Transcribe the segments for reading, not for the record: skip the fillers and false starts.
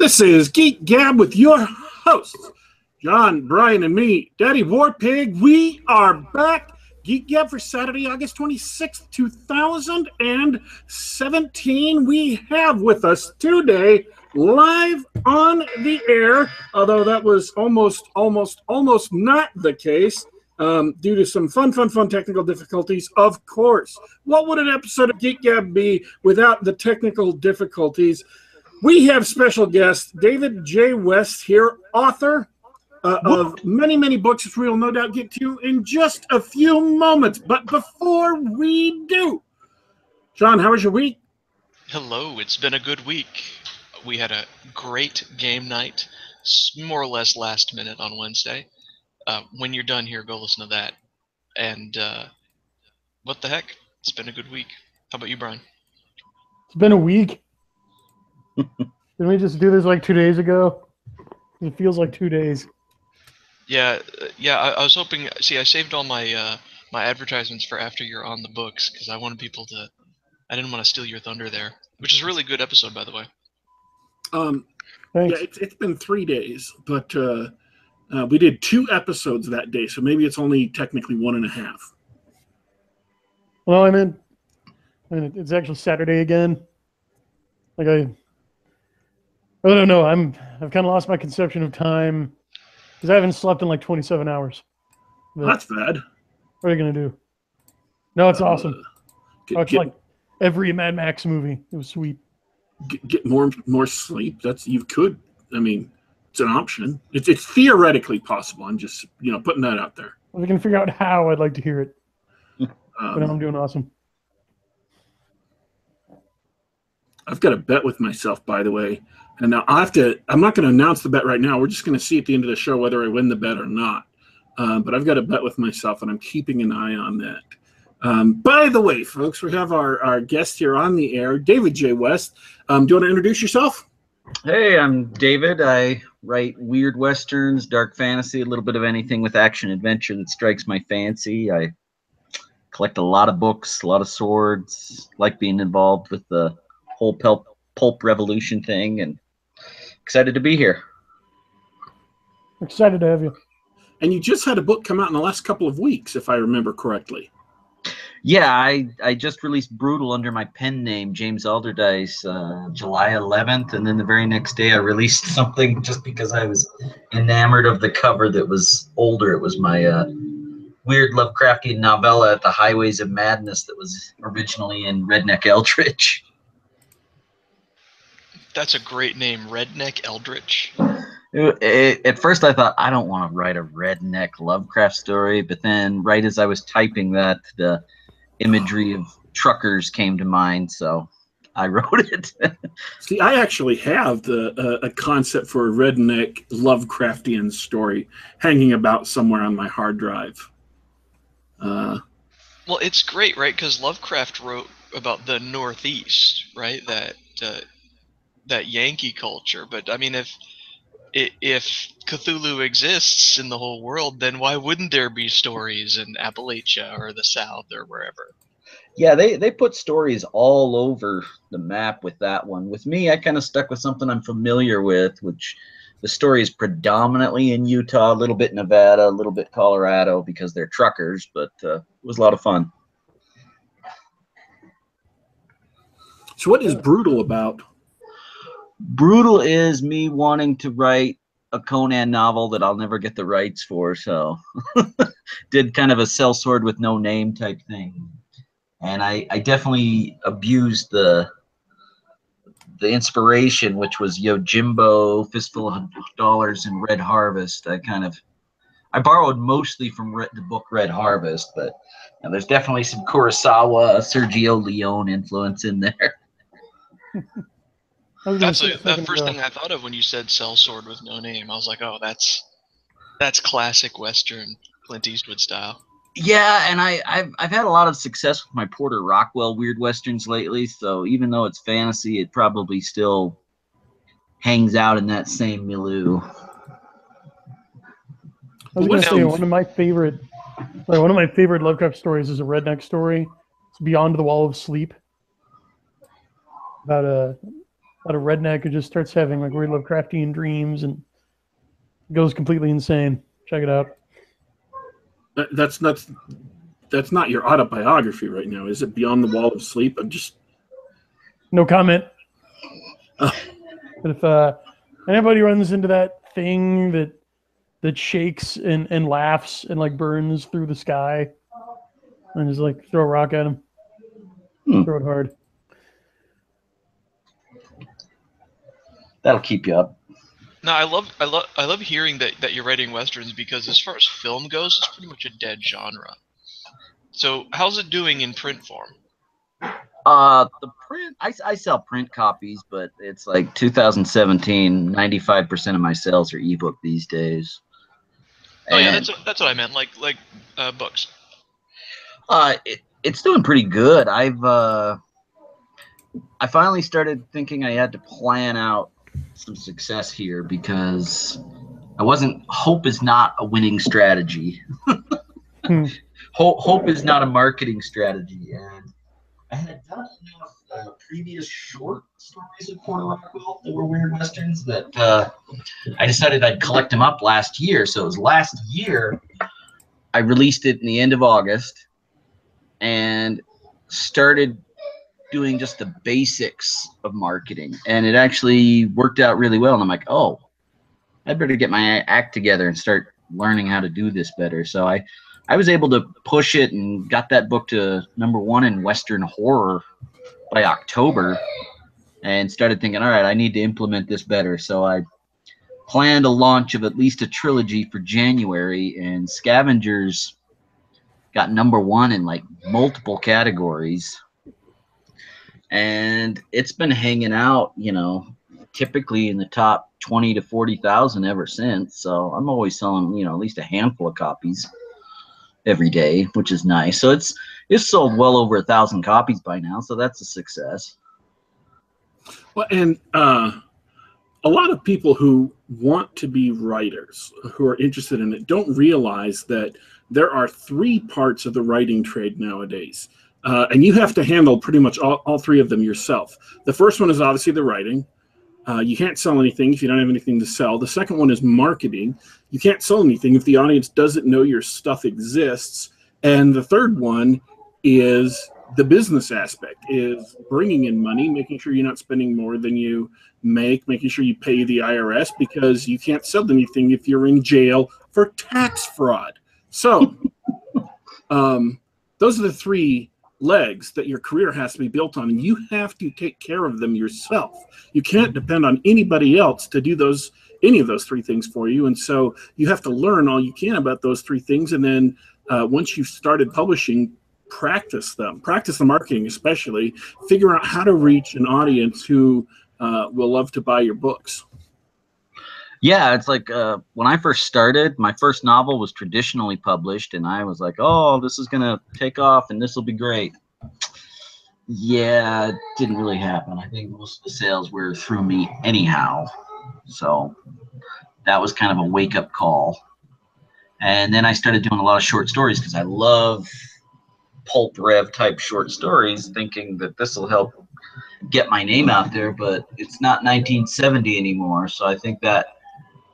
This is Geek Gab with your hosts, John, Brian, and me, Daddy Warpig. We are back. Geek Gab for Saturday, August 26th, 2017. We have with us today, live on the air, although that was almost not the case, due to some fun technical difficulties, of course. What would an episode of Geek Gab be without the technical difficulties? We have special guest David J. West here, author of many books, which we'll no doubt get to in just a few moments. But before we do, John, how was your week? Hello, it's been a good week. We had a great game night, more or less last minute on Wednesday. When you're done here, go listen to that. And what the heck? It's been a good week. How about you, Brian? It's been a week. Didn't we just do this like 2 days ago? It feels like 2 days. Yeah. I was hoping. See, I saved all my my advertisements for after you're on the books because I wanted people to. I didn't want to steal your thunder there, which is a really good episode, by the way. Thanks. Yeah, it's been 3 days, but we did 2 episodes that day, so maybe it's only technically 1.5. Well, I mean, it's actually Saturday again. Like I don't know. I've kind of lost my conception of time because I haven't slept in like 27 hours. But That's bad. what are you gonna do? No, it's awesome. It's like every Mad Max movie. It was sweet. Get more sleep. You could. I mean, it's an option. It's theoretically possible. I'm just putting that out there. If we can figure out how, I'd like to hear it. But I'm doing awesome. I've got a bet with myself, by the way. And now I'm not going to announce the bet right now. We're just going to see at the end of the show whether I win the bet or not. But I've got a bet with myself, and I'm keeping an eye on that. By the way, folks, we have our guest here on the air, David J. West. Do you want to introduce yourself? Hey, I'm David. I write weird westerns, dark fantasy, a little bit of anything with action-adventure that strikes my fancy. I collect a lot of books, a lot of swords, like being involved with the whole pulp revolution thing, and excited to be here. Excited to have you. And you just had a book come out in the last couple of weeks, if I remember correctly. Yeah, I just released Brutal under my pen name, James Alderdice, July 11th, and then the very next day I released something just because I was enamored of the cover that was older. It was my weird Lovecraftian novella, The Highways of Madness, that was originally in Redneck Eldritch. That's a great name, Redneck Eldritch. At first I thought, I don't want to write a redneck Lovecraft story, but then right as I was typing that, the imagery of truckers came to mind, so I wrote it. See, I actually have a concept for a redneck Lovecraftian story hanging about somewhere on my hard drive. Well, it's great, right? Because Lovecraft wrote about the Northeast, right? That Yankee culture. But I mean, if Cthulhu exists in the whole world, then why wouldn't there be stories in Appalachia or the South or wherever? Yeah, they put stories all over the map with that one. With me, I kind of stuck with something I'm familiar with, which the story is predominantly in Utah, a little bit Nevada, a little bit Colorado, because they're truckers, but it was a lot of fun. So what is Brutal about? Brutal is me wanting to write a Conan novel that I'll never get the rights for, so did kind of a sellsword with no name type thing. And I definitely abused the inspiration, which was Yojimbo, Fistful of Dollars, and Red Harvest. I borrowed mostly from the book Red Harvest, but there's definitely some Kurosawa, Sergio Leone influence in there. That's the first thing I thought of when you said sellsword with no name. I was like, oh, that's classic Western Clint Eastwood style. Yeah, and I've had a lot of success with my Porter Rockwell weird westerns lately, so even though it's fantasy, it probably still hangs out in that same milieu. I was gonna say one of my favorite Lovecraft stories is a redneck story. It's Beyond the Wall of Sleep. About about a redneck who just starts having like weird Lovecraftian dreams and goes completely insane. Check it out. That's not your autobiography right now, is it? Beyond the Wall of Sleep. I'm just no comment. Uh, But if anybody runs into that thing that shakes and laughs and like burns through the sky, and just like throw a rock at him, throw it hard. That'll keep you up. No, I love hearing that you're writing westerns, because as far as film goes, it's pretty much a dead genre. So how's it doing in print form? The print, I sell print copies, but it's like 2017, 95% of my sales are ebook these days. Oh yeah, that's what I meant, like books. It's doing pretty good. I finally started thinking I had to plan out some success here, because hope is not a winning strategy. Hope is not a marketing strategy. And I had done enough previous short stories of Porter Rockwell that were weird westerns that I decided I'd collect them up last year. So it was last year I released it in the end of August and started doing just the basics of marketing, and it actually worked out really well. And I'm like, oh, I better get my act together and start learning how to do this better. So I was able to push it and got that book to #1 in Western horror by October, and started thinking, all right, I need to implement this better. So I planned a launch of at least a trilogy for January, and Scavengers got #1 in like multiple categories. And it's been hanging out, typically in the top 20 to 40,000 ever since. So I'm always selling, at least a handful of copies every day, which is nice. So it's sold well over 1,000 copies by now. So that's a success. Well, and a lot of people who want to be writers, who are interested in it, don't realize that there are 3 parts of the writing trade nowadays. And you have to handle pretty much all 3 of them yourself. The first one is obviously the writing. You can't sell anything if you don't have anything to sell. The second one is marketing. You can't sell anything if the audience doesn't know your stuff exists. And the third one is the business aspect, is bringing in money, making sure you're not spending more than you make, making sure you pay the IRS, because you can't sell anything if you're in jail for tax fraud. So those are the 3 legs that your career has to be built on, and you have to take care of them yourself. You can't depend on anybody else to do any of those 3 things for you. And so you have to learn all you can about those 3 things, and then once you've started publishing, practice them. Practice the marketing, especially. Figure out how to reach an audience who will love to buy your books. Yeah, it's like when I first started, my first novel was traditionally published, and I was like, oh, this is going to take off and this will be great. Yeah, it didn't really happen. I think most of the sales were through me anyhow. So that was kind of a wake-up call. And then I started doing a lot of short stories, because I love pulp rev type short stories, thinking that this will help get my name out there, but it's not 1970 anymore. So I think that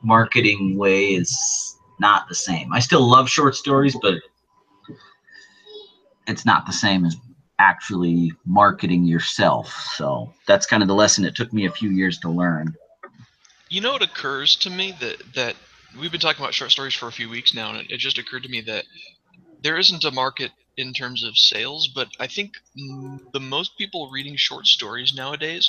marketing way is not the same. I still love short stories, but it's not the same as actually marketing yourself. So that's kind of the lesson it took me a few years to learn. You know, it occurs to me that we've been talking about short stories for a few weeks now, and it just occurred to me that there isn't a market in terms of sales, but I think the most people reading short stories nowadays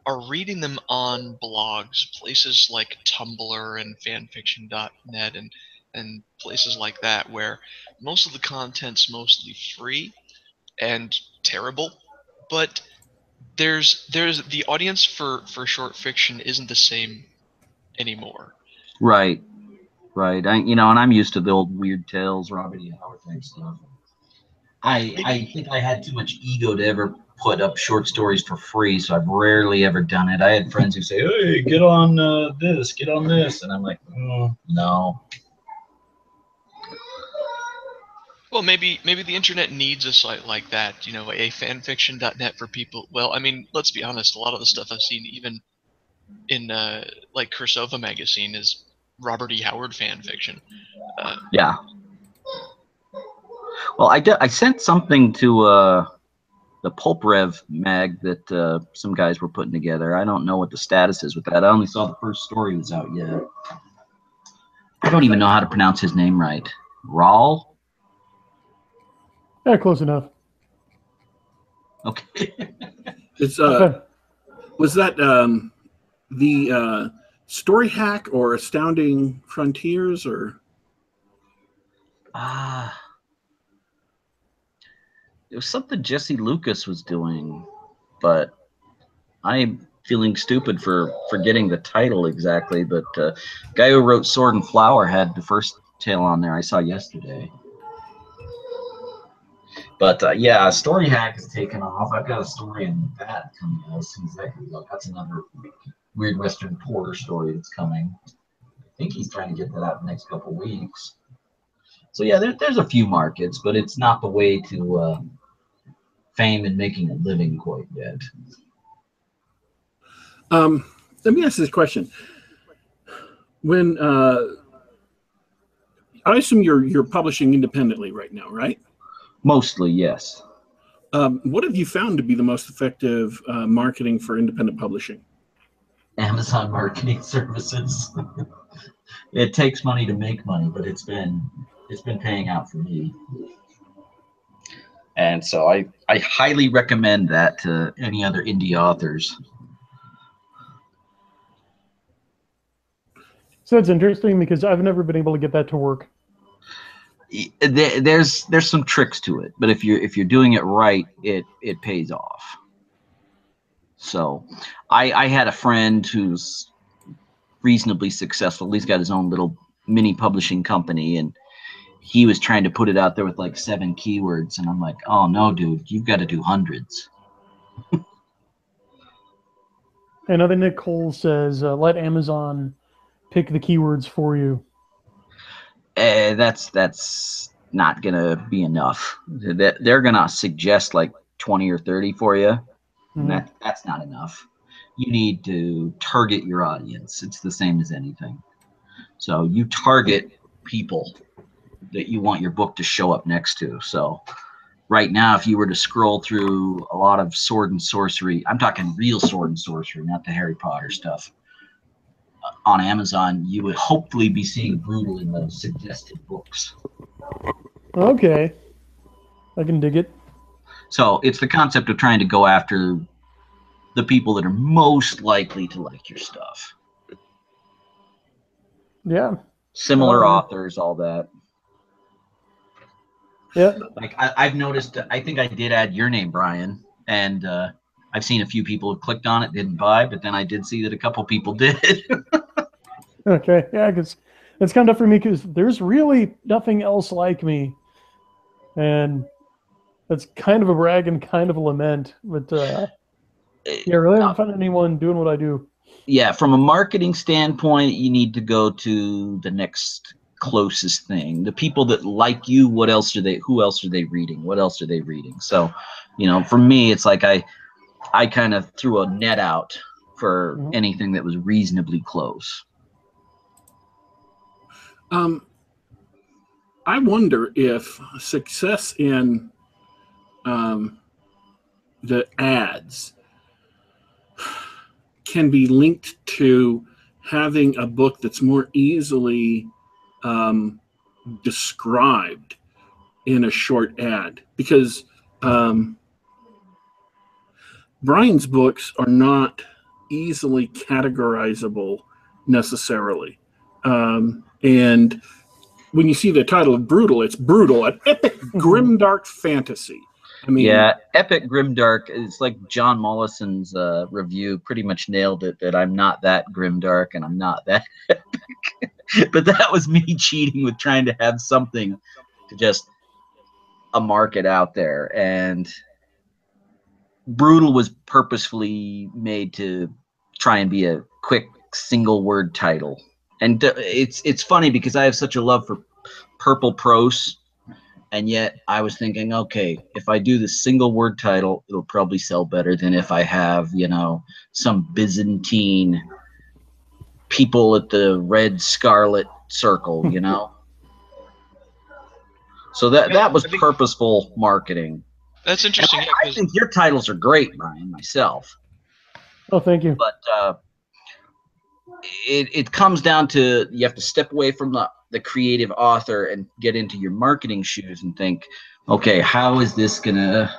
are reading them on blogs, places like Tumblr and fanfiction.net and places like that, where most of the content's mostly free and terrible, but there's the audience for short fiction isn't the same anymore. Right. And I'm used to the old Weird Tales, Robert E. Howard type stuff. I think I had too much ego to ever put up short stories for free, so I've rarely ever done it. I had friends who say, hey, get on this, get on this. And I'm like, no. Well, maybe the internet needs a site like that, you know, a fanfiction.net for people. Well, I mean, let's be honest, a lot of the stuff I've seen even in like Kursova magazine is Robert E. Howard fanfiction. Yeah. Well, I sent something to the Pulp Rev mag that some guys were putting together. I don't know what the status is with that. I only saw the first story was out yet. I don't even know how to pronounce his name right. Raul? Yeah, close enough. Okay. It's was that the Story Hack or Astounding Frontiers or? It was something Jesse Lucas was doing, but I'm feeling stupid for forgetting the title exactly. But guy who wrote Sword and Flower had the first tale on there I saw yesterday. But yeah, Story Hack is taken off. I've got a story in that coming out as soon as that comes out. That's another Weird Western Porter story that's coming. I think he's trying to get that out in the next couple weeks. So yeah, there's a few markets, but it's not the way to fame and making a living quite yet. Let me ask this question. When I assume you're publishing independently right now, right? Mostly, yes. What have you found to be the most effective marketing for independent publishing? Amazon Marketing Services. It takes money to make money, but it's been paying out for me. And so I highly recommend that to any other indie authors. So that's interesting because I've never been able to get that to work. There's some tricks to it, but if you're doing it right, it pays off. So I had a friend who's reasonably successful. He's got his own little mini publishing company, and he was trying to put it out there with like 7 keywords, and I'm like, oh no, dude, you've got to do hundreds. Another Nick Cole says, let Amazon pick the keywords for you. That's not gonna be enough. They're gonna suggest like 20 or 30 for you. Mm-hmm. And that's not enough. You need to target your audience. It's the same as anything. So you target people that you want your book to show up next to. So right now, if you were to scroll through a lot of sword and sorcery, I'm talking real sword and sorcery, not the Harry Potter stuff, on Amazon, you would hopefully be seeing Brutal in those suggested books. Okay. I can dig it. So it's the concept of trying to go after the people that are most likely to like your stuff. Yeah. Similar authors, all that. Yeah. Like I've noticed, I think I did add your name, Brian, and I've seen a few people who clicked on it, didn't buy, but then I did see that a couple people did. Okay. Yeah, because it's kind of for me because there's really nothing else like me. And that's kind of a brag and kind of a lament. But yeah, I really haven't found anyone doing what I do. Yeah, from a marketing standpoint, you need to go to the next closest thing. The people that like you, who else are they reading? What else are they reading? So, you know, for me, it's like I kind of threw a net out for anything that was reasonably close. I wonder if success in the ads can be linked to having a book that's more easily described in a short ad, because Brian's books are not easily categorizable necessarily. And when you see the title of Brutal, it's brutal, an epic grimdark fantasy. I mean, yeah, epic grimdark is like John Mollison's review pretty much nailed it, that I'm not that grimdark and I'm not that epic. But that was me cheating with trying to have something to just a market out there. And Brutal was purposefully made to try and be a quick single word title. And it's funny because I have such a love for purple prose And yet I was thinking, okay, if I do the single word title, it'll probably sell better than if I have, some Byzantine people at the red scarlet circle, So that was purposeful marketing. That's interesting. I think your titles are great, Brian, myself. Oh, thank you. But it comes down to you have to step away from the creative author and get into your marketing shoes and think, okay, how is this going to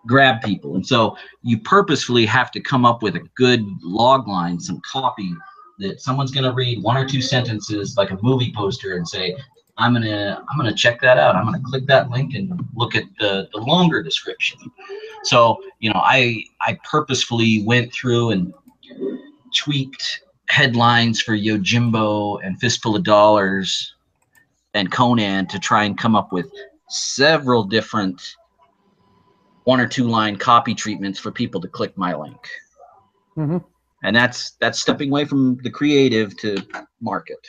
grab people? And so you purposefully have to come up with a good log line, some copy that someone's going to read 1 or 2 sentences like a movie poster and say, I'm gonna check that out. I'm gonna click that link and look at the longer description. So I purposefully went through and tweaked headlines for Yojimbo and Fistful of Dollars and Conan to try and come up with several different 1 or 2 line copy treatments for people to click my link. Mm-hmm. And that's stepping away from the creative to market.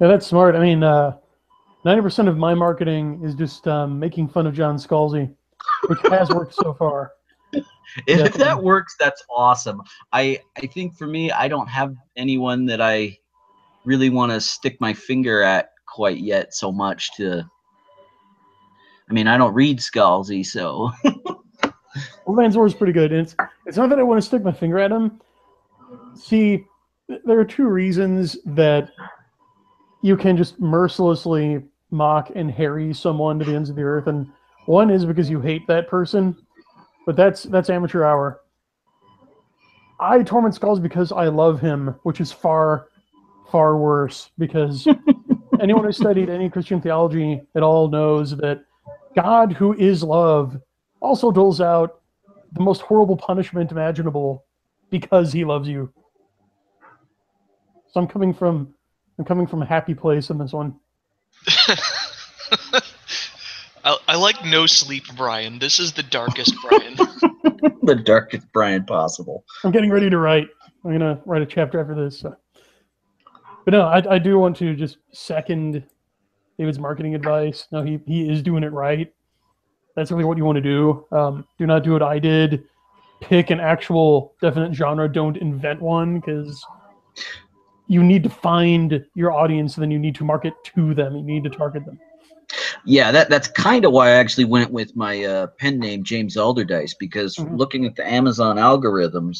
Yeah, that's smart. I mean, 90% of my marketing is just making fun of John Scalzi, which has worked so far. If that works, that's awesome. I think for me, I don't have anyone that I really want to stick my finger at quite yet so much to. I mean, I don't read Scalzi, so. Well, Manzor's pretty good. And it's not that I want to stick my finger at him. See, there are 2 reasons that you can just mercilessly mock and harry someone to the ends of the earth. And one is because you hate that person, but that's amateur hour. I torment Skulls because I love him, which is far, far worse, because anyone who studied any Christian theology at all knows that God, who is love, also doles out the most horrible punishment imaginable because he loves you. So I'm coming from a happy place in this one. I like no sleep, Brian. This is the darkest Brian. The darkest Brian possible. I'm getting ready to write. I'm going to write a chapter after this. So. But no, I do want to just second David's marketing advice. No, he is doing it right. That's really what you want to do. Do not do what I did. Pick an actual definite genre. Don't invent one, because you need to find your audience, and then you need to market to them. You need to target them. Yeah, that's kind of why I actually went with my pen name, James Alderdice, because looking at the Amazon algorithms,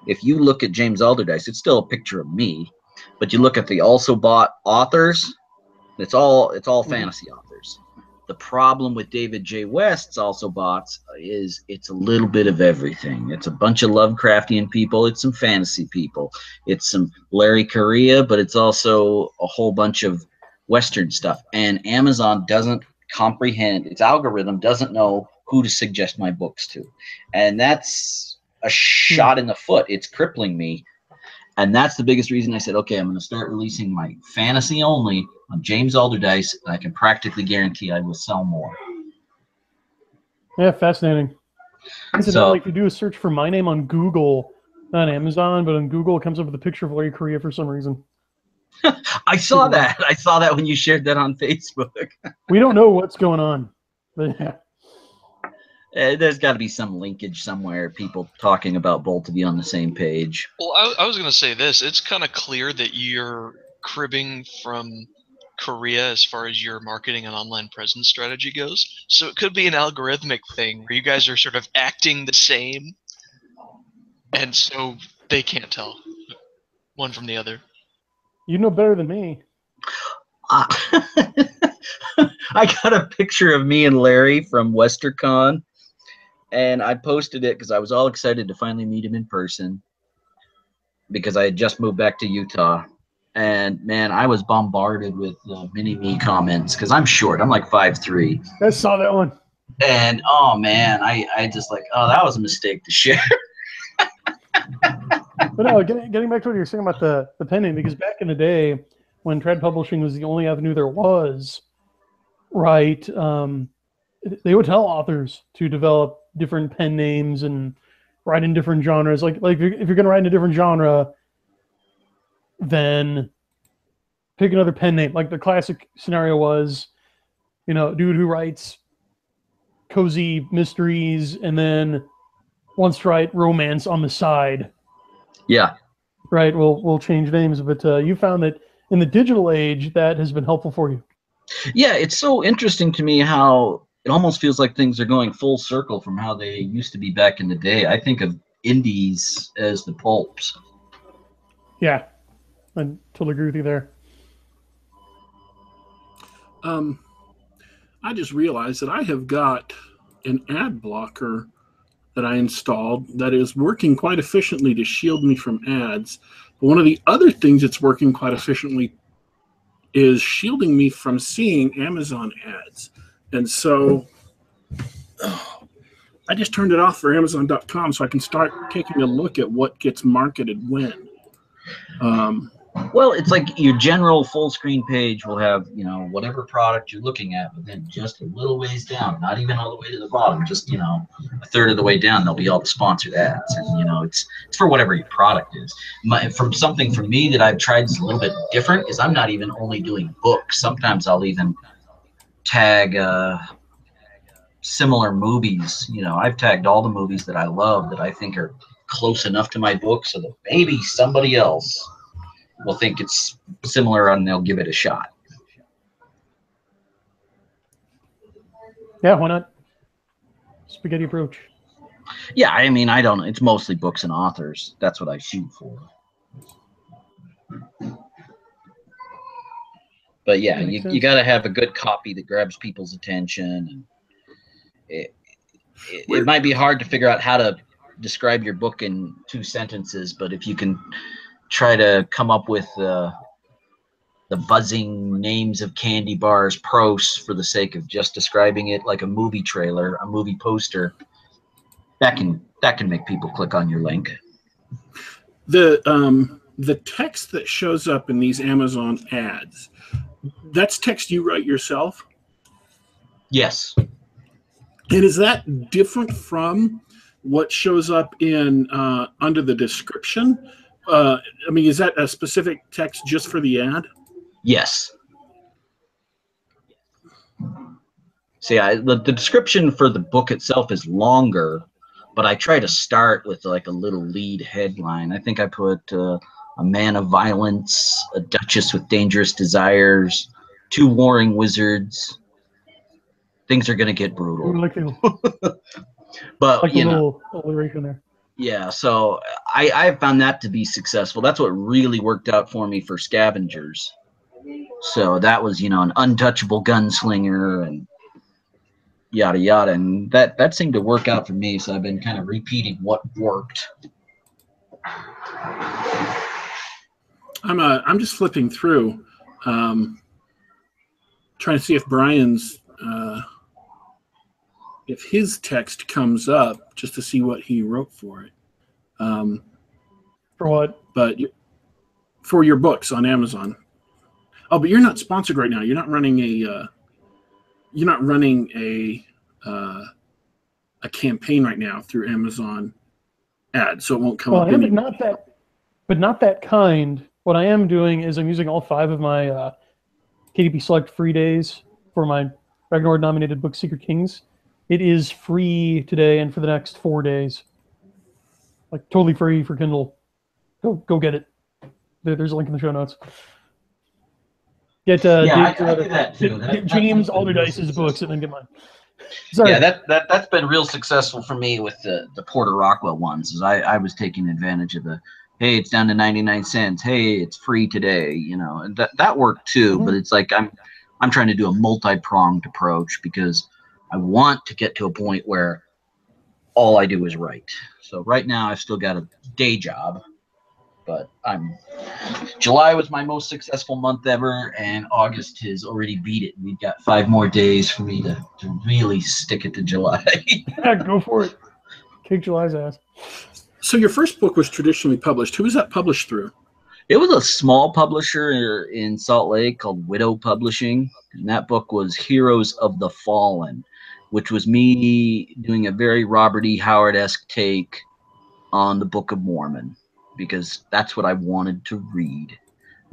if you look at James Alderdice, it's still a picture of me, but you look at the also bought authors, it's all fantasy authors. The problem with David J. West's also bots is it's a little bit of everything. It's a bunch of Lovecraftian people. It's some fantasy people. It's some Larry Correia, but it's also a whole bunch of Western stuff. And Amazon doesn't comprehend, its algorithm doesn't know who to suggest my books to. And that's a shot in the foot. It's crippling me. And that's the biggest reason I said, okay, I'm going to start releasing my fantasy only on James Alderdice, and I can practically guarantee I will sell more. Yeah, fascinating. Incidentally, if you do a search for my name on Google, not Amazon, but on Google, it comes up with a picture of Larry Correia for some reason. I saw that. I saw that when you shared that on Facebook. We don't know what's going on. But yeah. There's got to be some linkage somewhere, people talking about both of you on the same page. Well, I was going to say this. It's kind of clear that you're cribbing from Korea as far as your marketing and online presence strategy goes. So it could be an algorithmic thing where you guys are sort of acting the same, and so they can't tell one from the other. You know better than me. I got a picture of me and Larry from WesterCon, and I posted it because I was all excited to finally meet him in person because I had just moved back to Utah. And, man, I was bombarded with mini-me comments because I'm short. I'm like 5'3". I saw that one. And, oh, man, I just like, oh, that was a mistake to share. But no, getting back to what you were saying about the pen name, because back in the day when trad publishing was the only avenue there was, right, they would tell authors to develop different pen names and write in different genres. Like if you're going to write in a different genre, then pick another pen name. Like the classic scenario was dude who writes cozy mysteries and then wants to write romance on the side. Yeah. Right. We'll change names, but you found that in the digital age that has been helpful for you. Yeah, it's so interesting to me how it almost feels like things are going full circle from how they used to be back in the day. I think of indies as the pulps. Yeah, I totally agree with you there. I just realized that I have got an ad blocker that I installed that is working quite efficiently to shield me from ads. But one of the other things that's working quite efficiently is shielding me from seeing Amazon ads. And so I just turned it off for Amazon.com so I can start taking a look at what gets marketed when. Well, it's like your general full screen page will have, whatever product you're looking at, but then just a little ways down, not even all the way to the bottom, just, a third of the way down, there'll be all the sponsored ads. And, it's for whatever your product is. From something for me that I've tried is a little bit different is I'm not even only doing books. Sometimes I'll even tag similar movies. I've tagged all the movies that I love that I think are close enough to my book so that maybe somebody else will think it's similar and they'll give it a shot. Yeah, why not? Spaghetti approach. Yeah, I mean, I don't know. It's mostly books and authors. That's what I shoot for. But yeah, you got to have a good copy that grabs people's attention. And it might be hard to figure out how to describe your book in 2 sentences, but if you can try to come up with the buzzing names of candy bars prose for the sake of just describing it like a movie trailer, a movie poster, that can make people click on your link. The text that shows up in these Amazon ads, that's text you write yourself? Yes. And is that different from what shows up in under the description? I mean, is that a specific text just for the ad? Yes. See, the description for the book itself is longer, but I try to start with like a little lead headline. I think I put a man of violence, a duchess with dangerous desires, 2 warring wizards. Things are going to get brutal. But, like a little alliteration there. Yeah, so I found that to be successful. That's what really worked out for me for Scavengers. So that was, an untouchable gunslinger and yada yada, and that seemed to work out for me. So I've been kind of repeating what worked. I'm just flipping through, trying to see if Brian's if his text comes up, just to see what he wrote for it. For what? But for your books on Amazon. Oh, but you're not sponsored right now. You're not running a. You're not running a campaign right now through Amazon ads, so it won't come up. Well, not that kind. What I am doing is I'm using all 5 of my KDP Select free days for my Ragnar nominated book Secret Kings. It is free today and for the next 4 days. Like totally free for Kindle. Go get it. There's a link in the show notes. Get I do that too. Get James Alderdice's books and then get mine. Sorry. Yeah, that's been real successful for me with the Porter Rockwell ones. Is I was taking advantage of the, hey, it's down to 99 cents. Hey, it's free today. And that worked too. Mm-hmm. But it's like I'm trying to do a multi-pronged approach because I want to get to a point where all I do is write. So right now I've still got a day job, but July was my most successful month ever, and August has already beat it. We've got 5 more days for me to really stick it to July. Yeah, go for it. Kick July's ass. So your first book was traditionally published. Who was that published through? It was a small publisher in Salt Lake called Widow Publishing, and that book was Heroes of the Fallen, which was me doing a very Robert E. Howard-esque take on the Book of Mormon, because that's what I wanted to read.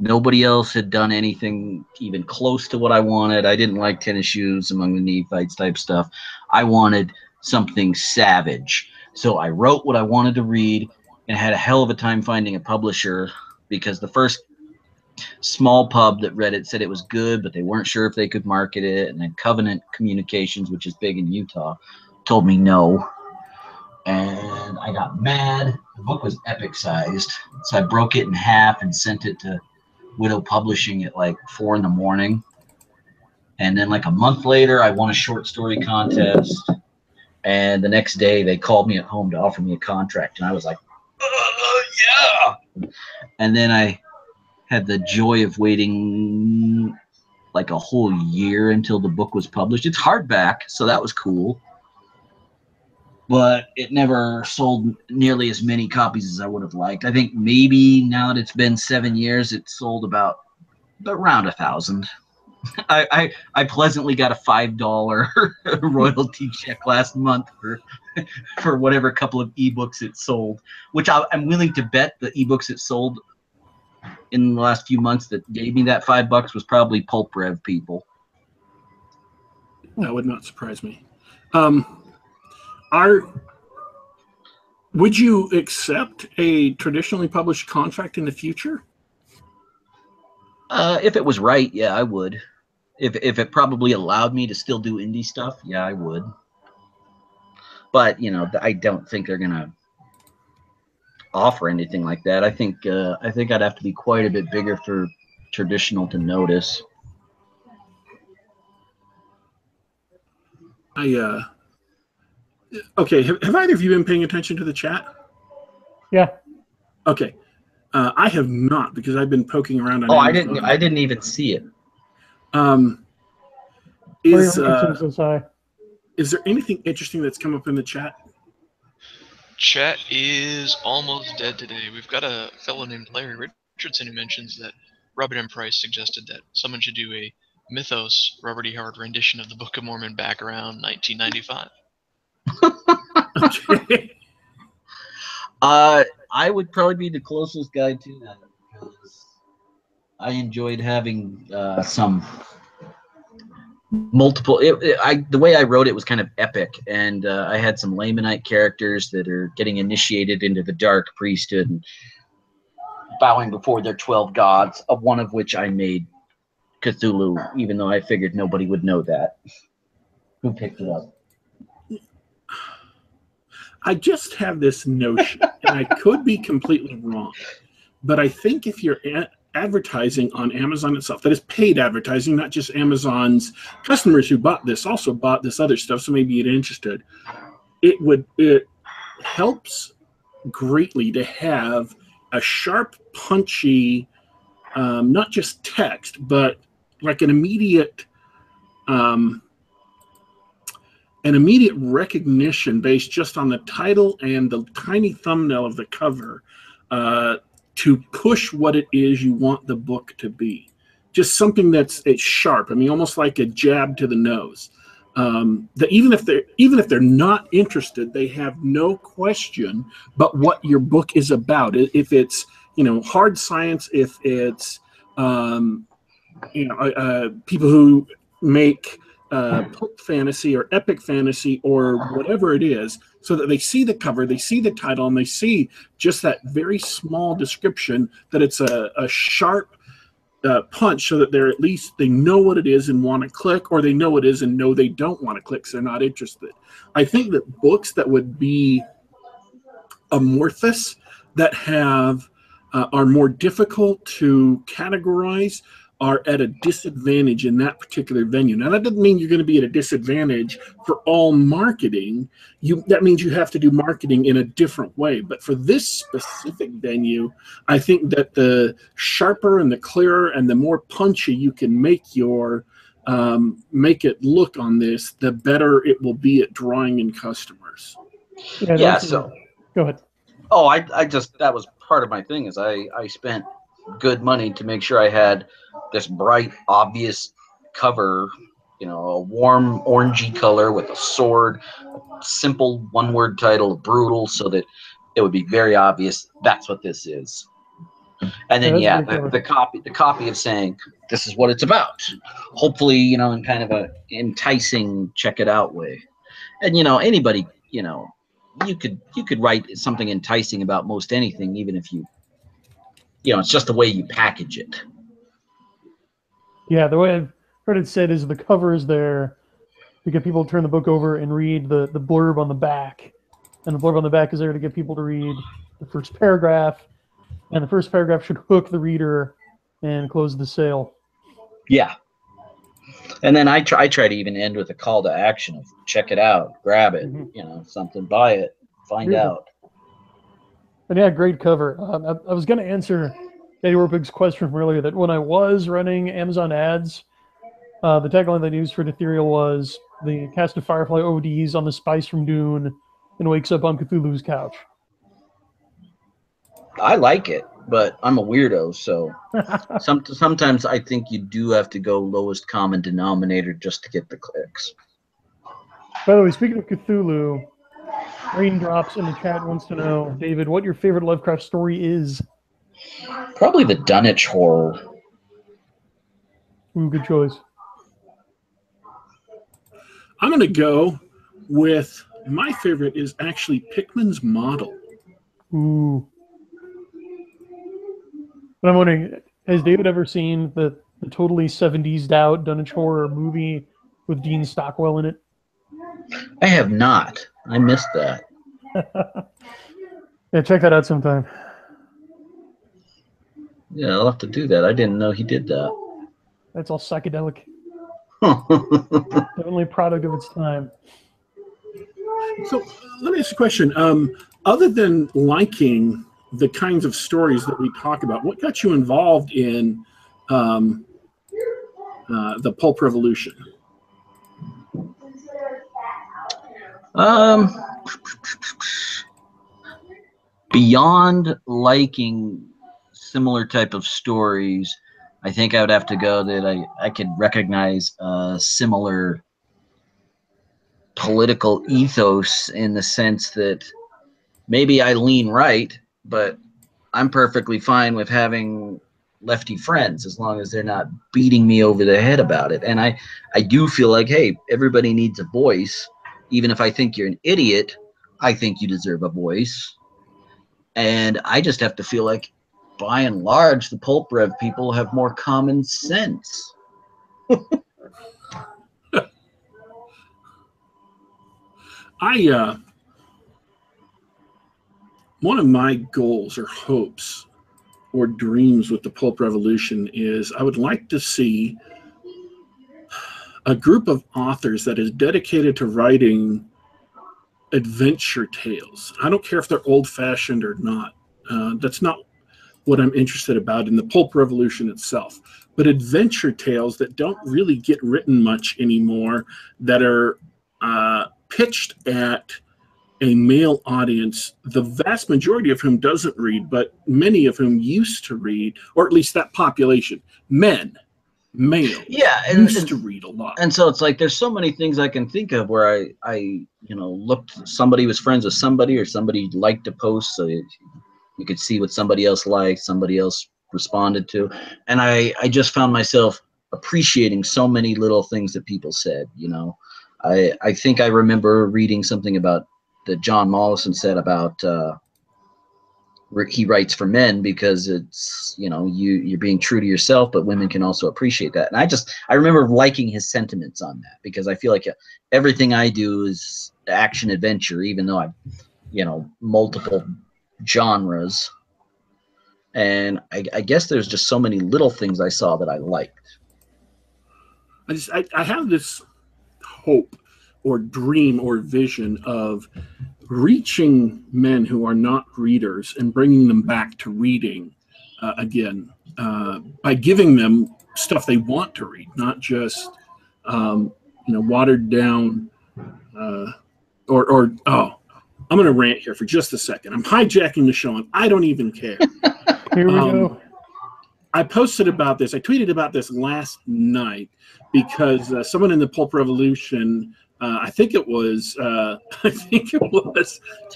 Nobody else had done anything even close to what I wanted. I didn't like tennis shoes among the neophytes type stuff. I wanted something savage. So I wrote what I wanted to read and had a hell of a time finding a publisher, because the first small pub that read it said it was good, but they weren't sure if they could market it. And then Covenant Communications, which is big in Utah, told me no. And I got mad. The book was epic sized. So I broke it in half and sent it to Widow Publishing at like 4 a.m. And then like a month later, I won a short story contest. And the next day they called me at home to offer me a contract. And I was like, yeah. And then I had the joy of waiting like a whole year until the book was published. It's hardback, so that was cool. But it never sold nearly as many copies as I would have liked. I think maybe now that it's been 7 years, it sold about around 1,000. I pleasantly got a $5 royalty check last month for whatever couple of ebooks it sold, which I'm willing to bet the ebooks it sold in the last few months that gave me that $5 was probably Pulp Rev people. That would not surprise me. Would you accept a traditionally published contract in the future? If it was right, yeah, I would. If it probably allowed me to still do indie stuff, yeah, I would. But I don't think they're gonna offer anything like that. I think I'd have to be quite a bit bigger for traditional to notice. Okay, have either of you been paying attention to the chat? Yeah. Okay. I have not, because I've been poking around on Amazon. I didn't even see it. Is there anything interesting that's come up in the chat? Chat is almost dead today. We've got a fellow named Larry Richardson who mentions that Robert M. Price suggested that someone should do a Mythos Robert E. Howard rendition of the Book of Mormon back around 1995. Okay. I would probably be the closest guy to that, because I enjoyed having some multiple. The way I wrote it was kind of epic, and I had some Lamanite characters that are getting initiated into the dark priesthood and bowing before their 12 gods, of one of which I made Cthulhu, even though I figured nobody would know that. Who picked it up? I just have this notion, and I could be completely wrong, but I think if you're advertising on Amazon itself, that is paid advertising, not just Amazon's customers who bought this also bought this other stuff, so maybe you're interested. It helps greatly to have a sharp, punchy, not just text, but like an immediate recognition based just on the title and the tiny thumbnail of the cover to push what it is you want the book to be. Just something it's sharp. I mean, almost like a jab to the nose. That even if they're not interested, they have no question but what your book is about. If it's hard science, if it's people who make pulp fantasy or epic fantasy or whatever it is, so that they see the cover, they see the title, and they see just that very small description that it's a sharp punch, so that they know what it is and want to click, or they know what it is and know they don't want to click, so they're not interested. I think that books that would be amorphous, that are more difficult to categorize, are at a disadvantage in that particular venue. Now, that doesn't mean you're going to be at a disadvantage for all marketing. That means you have to do marketing in a different way. But for this specific venue, I think that the sharper and the clearer and the more punchy you can make it look on this, the better it will be at drawing in customers. Yeah. So go ahead. Oh, that was part of my thing, is I spent good money to make sure I had this bright, obvious cover, a warm orangey color with a sword, simple one-word title, brutal, so that it would be very obvious that's what this is. And then Yeah, that's a great the copy of saying this is what it's about. Hopefully, you know, in kind of a enticing check it out way. And you know, anybody, you know, you could write something enticing about most anything, even if you know, it's just the way you package it. Yeah, the way I've heard it said is the cover is there to get people to turn the book over and read the blurb on the back. And the blurb on the back is there to get people to read the first paragraph. And the first paragraph should hook the reader and close the sale. Yeah. And then I try to even end with a call to action of check it out, grab it, you know, something, buy it, find out. But yeah, great cover. I was going to answer Eddie Warpig's question from earlier that when I was running Amazon ads, the tagline that I used for Ethereal was the cast of Firefly ODs on the Spice from Dune and wakes up on Cthulhu's couch. I like it, but I'm a weirdo, so sometimes I think you do have to go lowest common denominator just to get the clicks. By the way, speaking of Cthulhu, Raindrops in the chat wants to know, David, what your favorite Lovecraft story is. Probably the Dunwich Horror. Ooh, good choice. I'm going to go with my favorite is actually Pickman's Model. Ooh. But I'm wondering, has David ever seen the totally 70s out Dunwich Horror movie with Dean Stockwell in it? I have not. I missed that. Yeah, check that out sometime. Yeah, I'll have to do that. I didn't know he did that. That's all psychedelic. Definitely a product of its time. So let me ask you a question. Other than liking the kinds of stories that we talk about, what got you involved in the pulp revolution? Beyond liking similar type of stories, I think I would have to go that I could recognize a similar political ethos in the sense that maybe I lean right, but I'm perfectly fine with having lefty friends as long as they're not beating me over the head about it. And I do feel like, hey, everybody needs a voice. Even if I think you're an idiot, I think you deserve a voice. And I just have to feel like, by and large, the pulp rev people have more common sense. One of my goals or hopes or dreams with the pulp revolution is I would like to see a group of authors that is dedicated to writing adventure tales. I don't care if they're old-fashioned or not. That's not what I'm interested about in the pulp revolution itself, but adventure tales that don't really get written much anymore, that are pitched at a male audience, the vast majority of whom doesn't read, but many of whom used to read, or at least that population, male, used to read a lot. And so it's like there's so many things I can think of where I you know, looked, somebody was friends with somebody, or somebody liked a post, so you could see what somebody else liked, somebody else responded to, and I just found myself appreciating so many little things that people said. You know, I think I remember reading something about that John Mollison said about he writes for men because it's, you know, you're being true to yourself, but women can also appreciate that. And I remember liking his sentiments on that, because I feel like everything I do is action adventure, even though I've, you know, multiple genres. And I guess there's just so many little things I saw that I liked. I have this hope or dream or vision of reaching men who are not readers and bringing them back to reading again, by giving them stuff they want to read, not just you know, watered down or I'm going to rant here for just a second. I'm hijacking the show and I don't even care. Here we go. I posted about this. I tweeted about this last night because someone in the Pulp Revolution, I think it was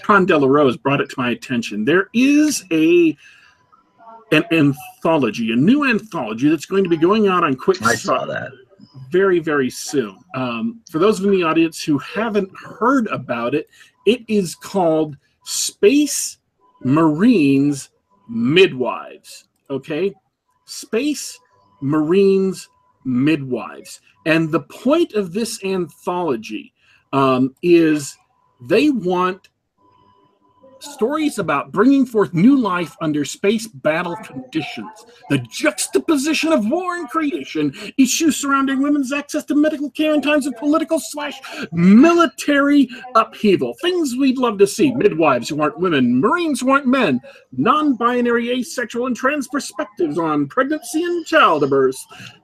Con De La Rose, brought it to my attention. There is a an anthology, a new anthology that's going to be going out on Quick I saw Start that. very, very soon. For those in the audience who haven't heard about it, it is called Space Marines Midwives. Okay? Space Marines Midwives. And the point of this anthology is they want stories about bringing forth new life under space battle conditions, the juxtaposition of war and creation, issues surrounding women's access to medical care in times of political/military upheaval. Things we'd love to see: midwives who aren't women, Marines who aren't men, non-binary, asexual, and trans perspectives on pregnancy and childbirth,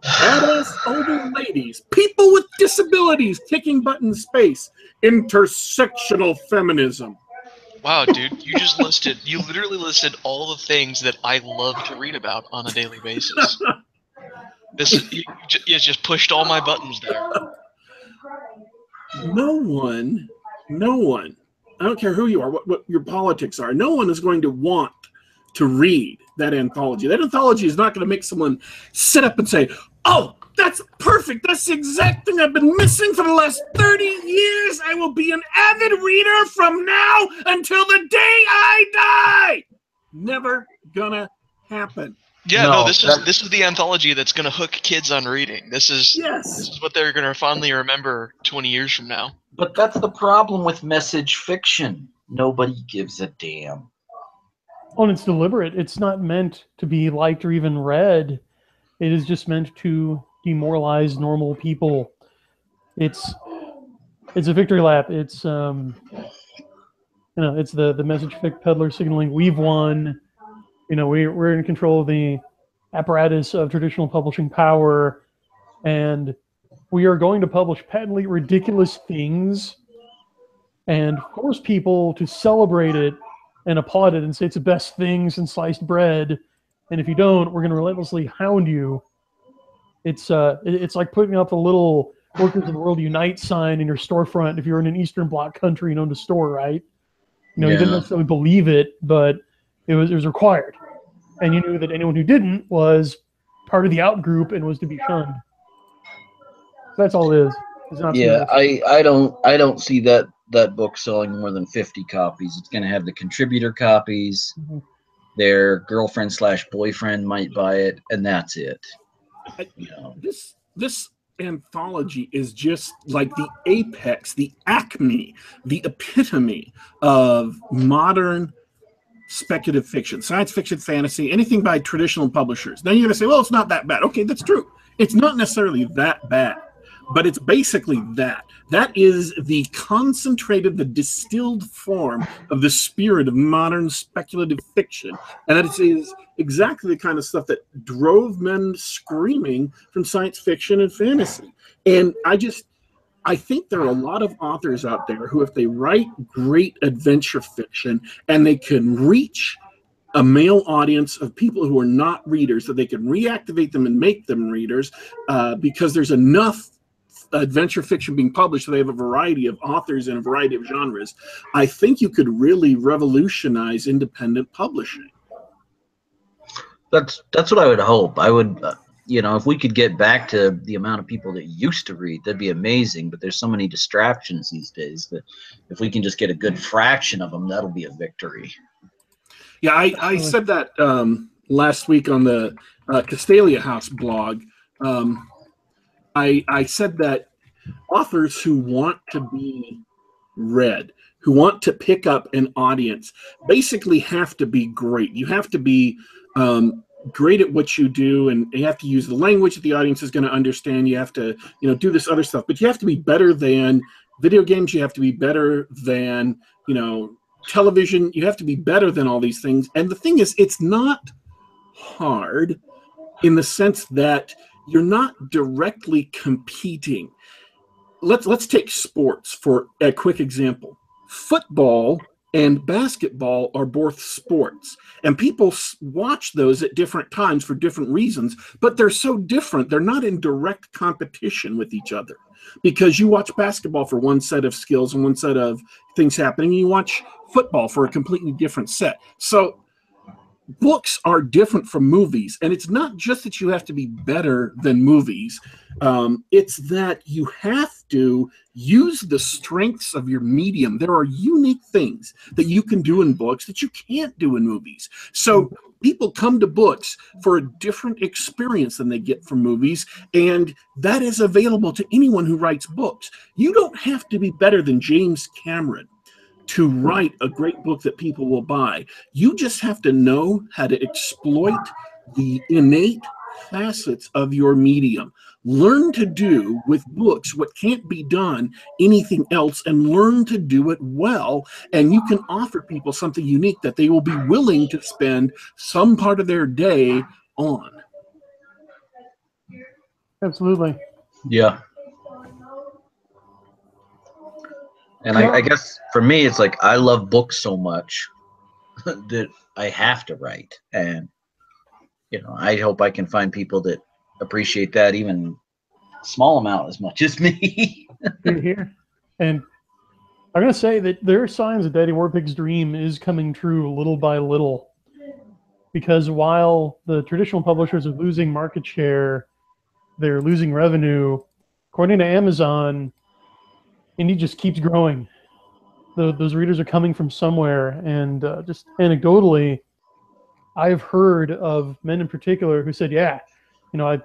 badass older ladies, people with disabilities kicking butt in space, intersectional feminism. Wow, dude, you literally listed all the things that I love to read about on a daily basis. You just pushed all my buttons there. No one, I don't care who you are, what your politics are, no one is going to want to read that anthology. That anthology is not going to make someone sit up and say, oh, that's perfect. That's the exact thing I've been missing for the last 30 years. I will be an avid reader from now until the day I die. Never gonna happen. Yeah, no, this is the anthology that's going to hook kids on reading. This is what they're going to fondly remember 20 years from now. But that's the problem with message fiction. Nobody gives a damn. Oh, and it's deliberate. It's not meant to be liked or even read. It is just meant to demoralize normal people. It's a victory lap. It's it's the message fic peddler signaling we've won. We're in control of the apparatus of traditional publishing power, and we are going to publish patently ridiculous things and force people to celebrate it and applaud it and say it's the best thing since sliced bread. And if you don't, we're going to relentlessly hound you. It's like putting up a little Workers of the World Unite sign in your storefront if you're in an Eastern Bloc country and owned a store, right? You didn't necessarily believe it, but it was required. And you knew that anyone who didn't was part of the out group and was to be shunned. That's all it is. It's not I don't see that book selling more than 50 copies. It's going to have the contributor copies. Mm-hmm. Their girlfriend/boyfriend might buy it, and that's it. This anthology is just like the apex, the acme, the epitome of modern speculative fiction, science fiction, fantasy, anything by traditional publishers. Now you're going to say, well, it's not that bad. Okay, that's true. It's not necessarily that bad, but it's basically that. That is the concentrated, the distilled form of the spirit of modern speculative fiction. And that is exactly the kind of stuff that drove men screaming from science fiction and fantasy. And I think there are a lot of authors out there who, if they write great adventure fiction and they can reach a male audience of people who are not readers, that they can reactivate them and make them readers, because there's enough adventure fiction being published, so they have a variety of authors in a variety of genres. I think you could really revolutionize independent publishing. That's what I would hope. I would, if we could get back to the amount of people that used to read, that'd be amazing. But there's so many distractions these days that if we can just get a good fraction of them, that'll be a victory. Yeah, I said that last week on the Castalia House blog. I said that authors who want to be read, who want to pick up an audience, basically have to be great. You have to be great at what you do, and you have to use the language that the audience is going to understand. You have to, do this other stuff, but you have to be better than video games. You have to be better than, television. You have to be better than all these things. And the thing is, it's not hard in the sense that you're not directly competing. Let's take sports for a quick example. Football and basketball are both sports, and people watch those at different times for different reasons, but they're so different. They're not in direct competition with each other, because you watch basketball for one set of skills and one set of things happening, and you watch football for a completely different set. So books are different from movies, and it's not just that you have to be better than movies. It's that you have to use the strengths of your medium. There are unique things that you can do in books that you can't do in movies. So people come to books for a different experience than they get from movies, and that is available to anyone who writes books. You don't have to be better than James Cameron to write a great book that people will buy. You just have to know how to exploit the innate facets of your medium. Learn to do with books what can't be done anything else, and learn to do it well. And you can offer people something unique that they will be willing to spend some part of their day on. Absolutely. Yeah. And I guess for me, it's like I love books so much that I have to write. And, you know, I hope I can find people that appreciate that even small amount as much as me. Here. And I'm going to say that there are signs that Daddy Warpig's dream is coming true little by little. Because while the traditional publishers are losing market share, they're losing revenue. According to Amazon, indie just keeps growing. Those readers are coming from somewhere, and just anecdotally, I've heard of men in particular who said, "Yeah, you know,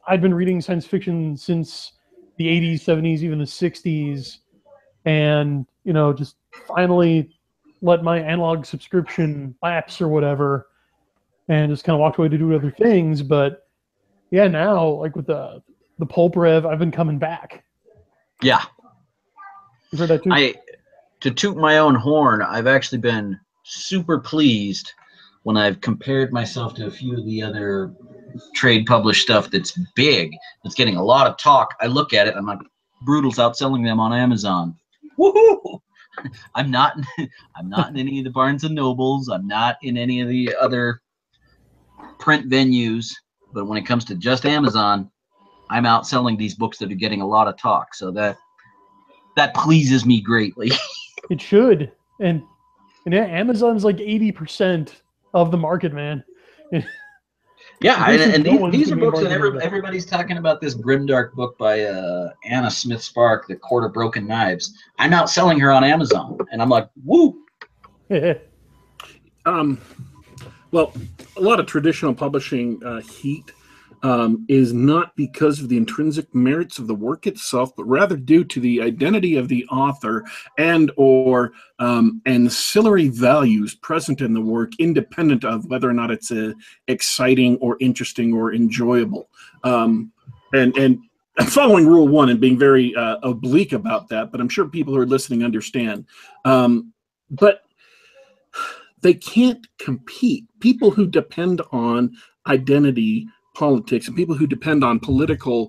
I've been reading science fiction since the '80s, '70s, even the '60s, and you know, just finally let my analog subscription lapse or whatever, and just kind of walked away to do other things. But yeah, now like with the pulp rev, I've been coming back." Yeah. You've heard that too? To toot my own horn, I've actually been super pleased when I've compared myself to a few of the other trade published stuff that's big, that's getting a lot of talk. I look at it, I'm like, Brutal's outselling them on Amazon. Woohoo! I'm not in any of the Barnes and Nobles. I'm not in any of the other print venues. But when it comes to just Amazon, I'm outselling these books that are getting a lot of talk. So that pleases me greatly. It should. And yeah, Amazon's like 80% of the market, man. Yeah, and these are books that everybody's talking about. This grimdark book by Anna Smith Spark, The Court of Broken Knives. I'm outselling her on Amazon, and I'm like, woo! Well, a lot of traditional publishing heat is not because of the intrinsic merits of the work itself, but rather due to the identity of the author and or ancillary values present in the work, independent of whether or not it's exciting or interesting or enjoyable. And I'm following Rule 1 and being very oblique about that, but I'm sure people who are listening understand. But they can't compete. People who depend on identity politics and people who depend on political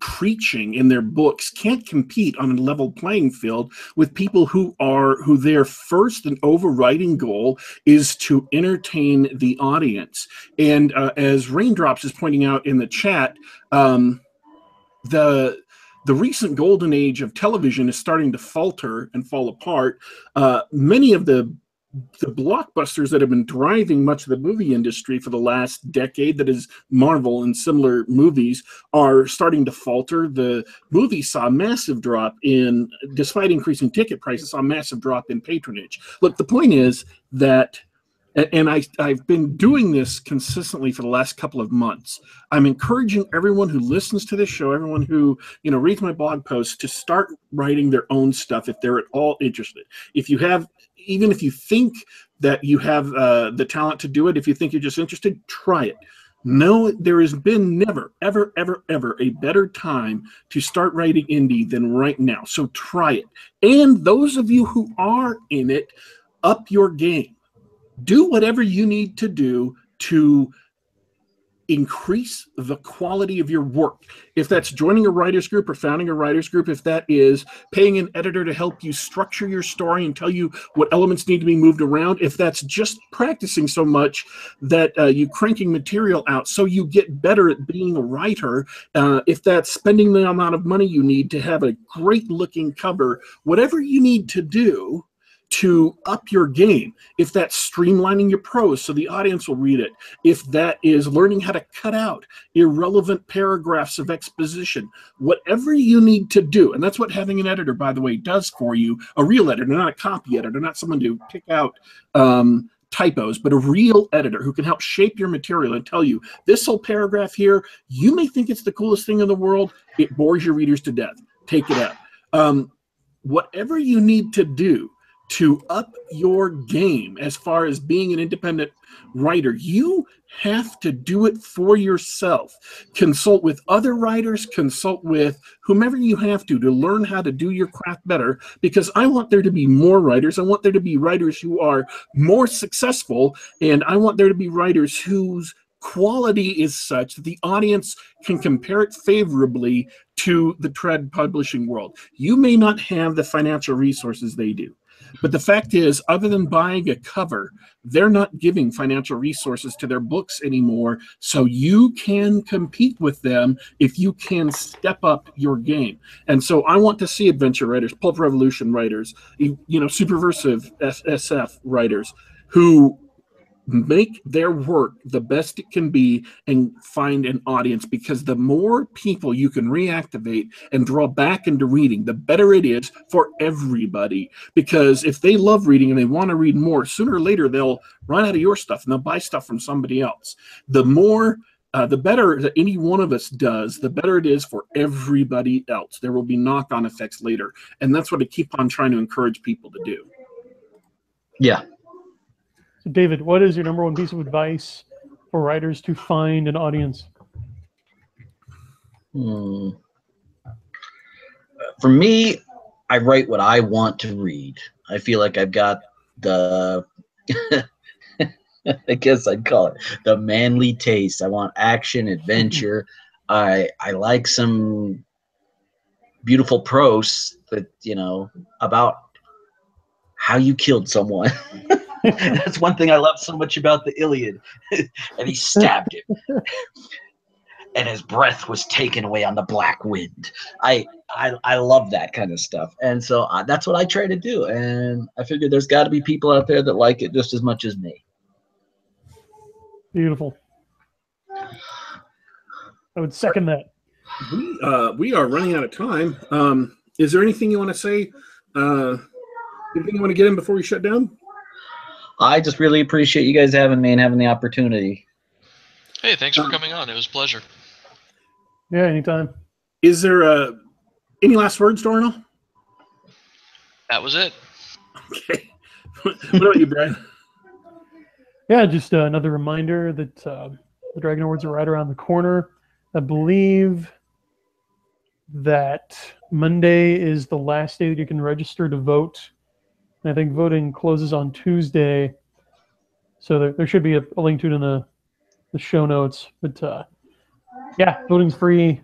preaching in their books can't compete on a level playing field with people who their first and overriding goal is to entertain the audience. And as Raindrops is pointing out in the chat, the recent golden age of television is starting to falter and fall apart. Many of the blockbusters that have been driving much of the movie industry for the last decade, that is Marvel and similar movies, are starting to falter. The movie saw a massive drop in, despite increasing ticket prices, saw a massive drop in patronage. Look, the point is that, and I've been doing this consistently for the last couple of months. I'm encouraging everyone who listens to this show, everyone who reads my blog posts, to start writing their own stuff if they're at all interested. If you have, even if you think that you have the talent to do it, if you think you're just interested, try it. No, there has been never, ever, ever, ever a better time to start writing indie than right now. So try it. And those of you who are in it, up your game. Do whatever you need to do to increase the quality of your work. If that's joining a writer's group or founding a writer's group, if that is paying an editor to help you structure your story and tell you what elements need to be moved around, if that's just practicing so much that you cranking material out so you get better at being a writer, if that's spending the amount of money you need to have a great looking cover, whatever you need to do to up your game. If that's streamlining your prose so the audience will read it, if that is learning how to cut out irrelevant paragraphs of exposition, whatever you need to do, and that's what having an editor, by the way, does for you, a real editor, not a copy editor, not someone to pick out typos, but a real editor who can help shape your material and tell you, this whole paragraph here, you may think it's the coolest thing in the world, it bores your readers to death. Take it out. Whatever you need to do to up your game as far as being an independent writer, you have to do it for yourself. Consult with other writers, consult with whomever you have to learn how to do your craft better, because I want there to be more writers. I want there to be writers who are more successful, and I want there to be writers whose quality is such that the audience can compare it favorably to the trad publishing world. You may not have the financial resources they do, but the fact is, other than buying a cover, they're not giving financial resources to their books anymore, so you can compete with them if you can step up your game. And so I want to see adventure writers, pulp revolution writers, superversive SF writers who make their work the best it can be and find an audience, because the more people you can reactivate and draw back into reading, the better it is for everybody. Because if they love reading and they want to read more, sooner or later they'll run out of your stuff and they'll buy stuff from somebody else. The more the better that any one of us does, the better it is for everybody else. There will be knock-on effects later, and that's what I keep on trying to encourage people to do. Yeah. So David, what is your number one piece of advice for writers to find an audience? For me, I write what I want to read. I feel like I've got the, I guess I'd call it the manly taste. I want action, adventure. I like some beautiful prose that, about how you killed someone. That's one thing I love so much about the Iliad. And he stabbed him. And his breath was taken away on the black wind. I love that kind of stuff. And so that's what I try to do. And I figured there's got to be people out there that like it just as much as me. Beautiful. I would second that. We are running out of time. Is there anything you want to say? Anything you want to get in before we shut down? I just really appreciate you guys having me and having the opportunity. Hey, thanks for coming on. It was a pleasure. Yeah, anytime. Is there any last words, Dornell? That was it. Okay. What about you, Brian? Yeah, just another reminder that the Dragon Awards are right around the corner. I believe that Monday is the last day that you can register to vote. And I think voting closes on Tuesday. So there should be a link to it in the show notes. But yeah, voting's free.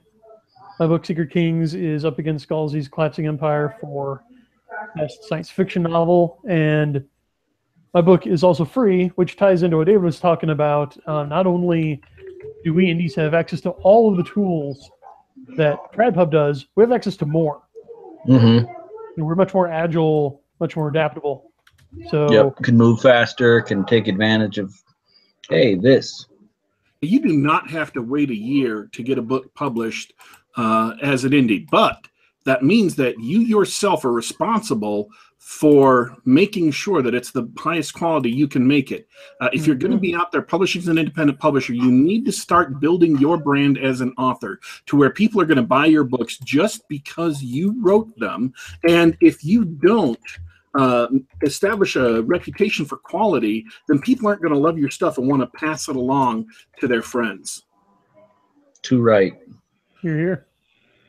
My book, Secret Kings, is up against Scalzi's Collapsing Empire for best science fiction novel. And my book is also free, which ties into what David was talking about. Not only do we indies have access to all of the tools that TradPub does, we have access to more. Mm-hmm. And we're much more agile, much more adaptable. So yep, can move faster, can take advantage of, hey, this. You do not have to wait a year to get a book published as an indie, but that means that you yourself are responsible for making sure that it's the highest quality you can make it. If you're going to be out there publishing as an independent publisher, you need to start building your brand as an author to where people are going to buy your books just because you wrote them. And if you don't establish a reputation for quality, then people aren't going to love your stuff and want to pass it along to their friends. Too right. You're here.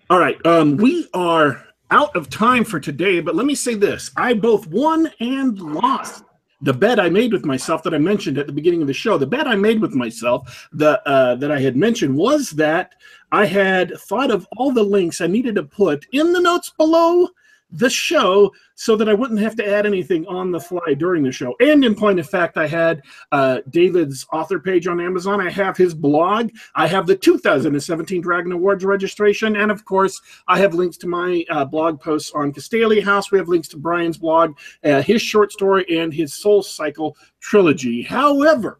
All right. We are out of time for today, but let me say this. I both won and lost. The bet I made with myself that I mentioned at the beginning of the show, the bet I made with myself that I had mentioned was that I had thought of all the links I needed to put in the notes below the show so that I wouldn't have to add anything on the fly during the show. And in point of fact, I had David's author page on Amazon. I have his blog. I have the 2017 Dragon Awards registration. And of course, I have links to my blog posts on Castalia House. We have links to Brian's blog, his short story, and his Soul Cycle trilogy. However,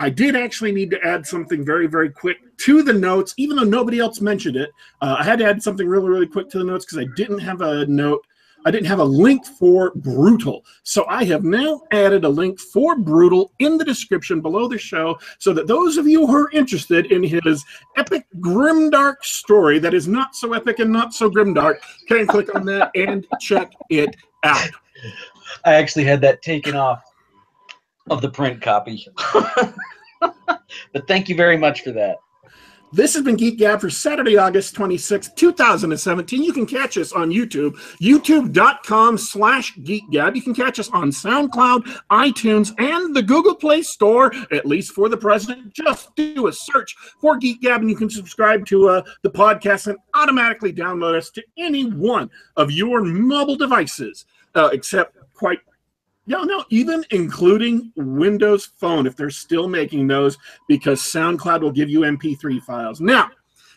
I did actually need to add something very, very quick to the notes, even though nobody else mentioned it. I had to add something really, really quick to the notes because I didn't have a note. I didn't have a link for Brutal. So I have now added a link for Brutal in the description below the show so that those of you who are interested in his epic grimdark story that is not so epic and not so grimdark can click on that and check it out. I actually had that taken off of the print copy. But thank you very much for that. This has been Geek Gab for Saturday, August 26, 2017. You can catch us on YouTube, youtube.com/GeekGab. You can catch us on SoundCloud, iTunes, and the Google Play Store, at least for the present. Just do a search for Geek Gab, and you can subscribe to the podcast and automatically download us to any one of your mobile devices, except even including Windows Phone, if they're still making those, because SoundCloud will give you MP3 files. Now,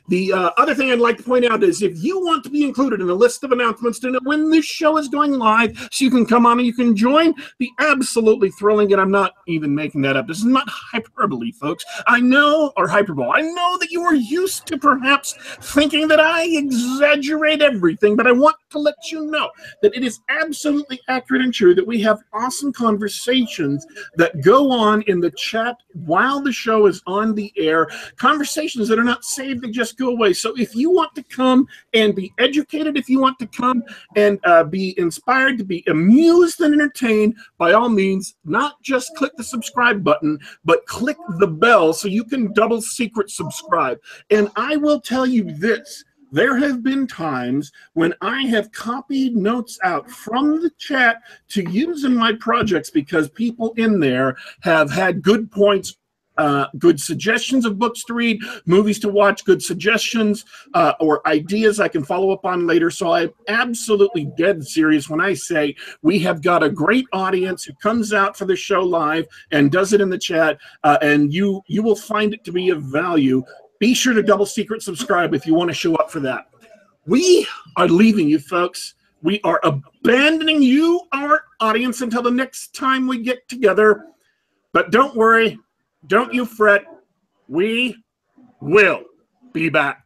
the other thing I'd like to point out is if you want to be included in a list of announcements to know when this show is going live, so you can come on and you can join, be absolutely thrilling, and I'm not even making that up. This is not hyperbole, folks. I know, or hyperbole. I know that you are used to perhaps thinking that I exaggerate everything, but I want to let you know that it is absolutely accurate and true that we have awesome conversations that go on in the chat while the show is on the air, conversations that are not saved, they just go away. So if you want to come and be educated, if you want to come and be inspired, to be amused and entertained, by all means, not just click the subscribe button, but click the bell so you can double secret subscribe. And I will tell you this. There have been times when I have copied notes out from the chat to use in my projects because people in there have had good points, good suggestions of books to read, movies to watch, good suggestions, or ideas I can follow up on later. So I'm absolutely dead serious when I say we have got a great audience who comes out for the show live and does it in the chat, and you will find it to be of value. Be sure to double secret subscribe if you want to show up for that. We are leaving you, folks. We are abandoning you, our audience, until the next time we get together. But don't worry. Don't you fret. We will be back.